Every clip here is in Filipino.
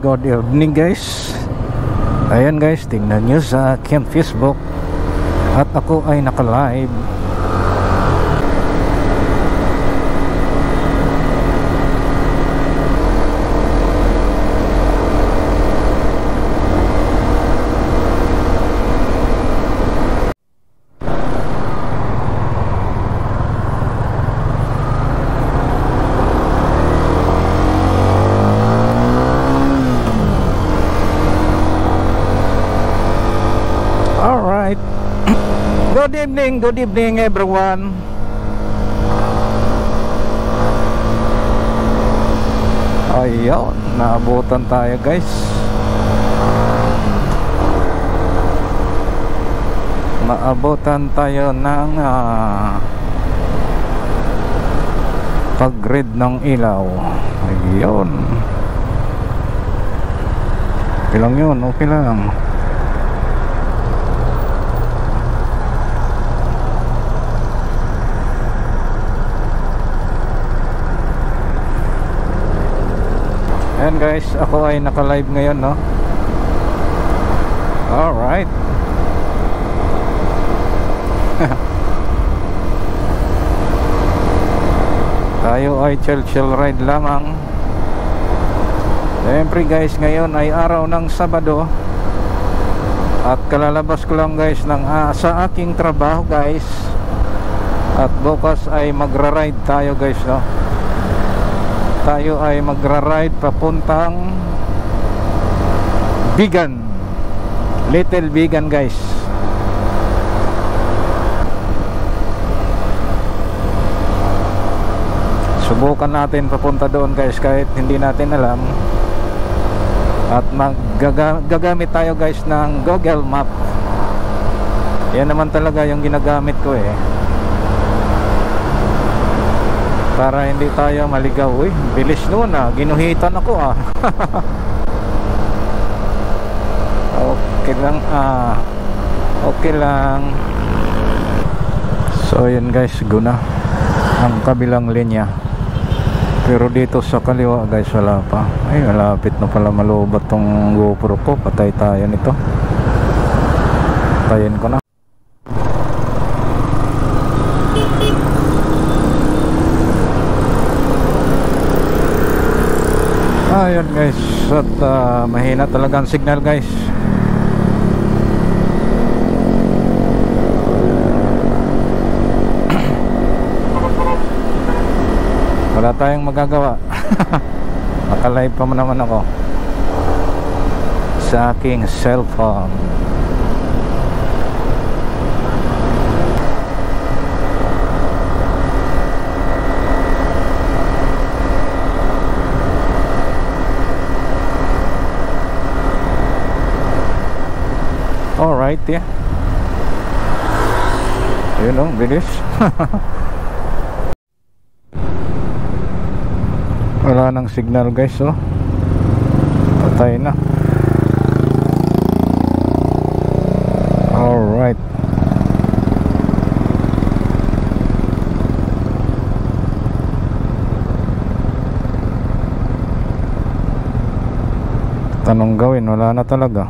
good evening guys. Ayan guys, tingnan nyo sa aking Facebook at ako ay naka-live. Good evening everyone. Ayun, naabutan tayo guys. Naabutan tayo ng pag-red ng ilaw. Ayun. Okay lang yun, okay lang. Ayan guys, ako ay naka-live ngayon, no? Alright. Tayo ay chill ride lamang. Siyempre guys, ngayon ay araw ng Sabado. At kalalabas ko lang guys ng, sa aking trabaho guys. At bukas ay magra-ride tayo guys, no? Tayo ay magra-ride papuntang Bigan, Little Bigan guys. Subukan natin papunta doon guys kahit hindi natin alam. At gagamit tayo guys ng Google Map. Yan naman talaga yung ginagamit ko eh, para hindi tayo maligaw. Uy, bilis noon ginuhitan ako Okay lang okay lang. So yun guys, guna ang kabilang linya. Pero dito sa kaliwa guys wala pa. Ay, malapit na pala malubat tong GoPro ko. Patay tayo nito. Patayin ko na. Ayun guys, at mahina talaga ang signal guys. Wala tayong magagawa. Naka-live pa naman ako sa aking cellphone. Alright, yeah. Ayun o, bilis. Wala nang signal guys, oh. Patay na. Alright. Tanong gawin, wala na talaga.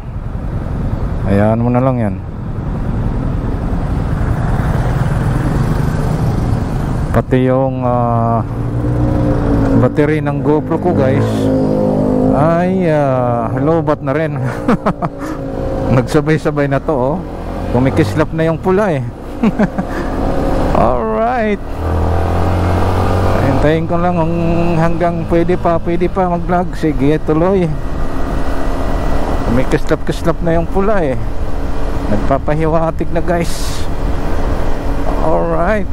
Hayaan mo na lang yan. Pati yung battery ng GoPro ko guys ay low-bat na rin. Nagsabay-sabay na to, oh. Kumikislap na yung pula eh. Alright. Hintayin ko lang hanggang pwede pa mag-vlog. Sige, tuloy. May kislap na yung pula eh. Nagpapahiwatig na guys. Alright.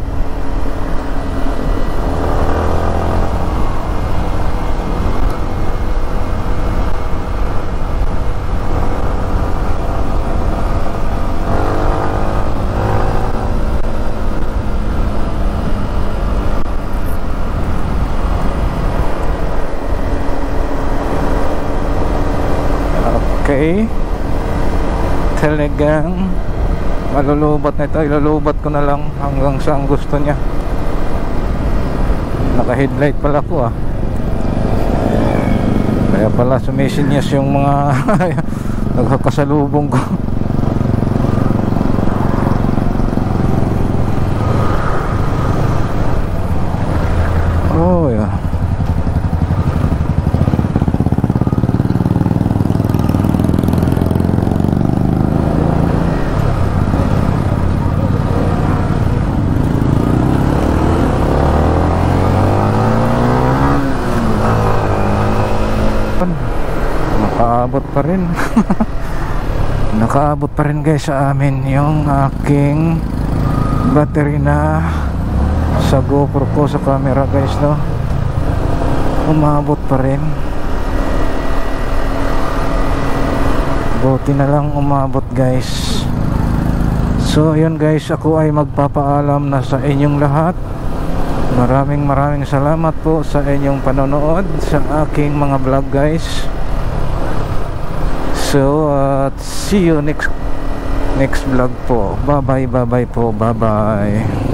Okay. Talagang malulubat na ito. Ilulubat ko na lang hanggang sa ang gusto niya. Naka headlight pala ko Kaya pala sumisinyas yung mga nagkakasalubong ko. Oh yeah. Nakaabot pa rin. Nakaabot pa rin guys sa amin yung aking battery na sa GoPro ko sa camera guys, no. Umabot pa rin. Buti na lang umabot guys. So yun guys, ako ay magpapaalam na sa inyong lahat. Maraming salamat po sa inyong panonood sa aking mga vlog guys. So see you next vlog po. Bye bye po. Bye bye.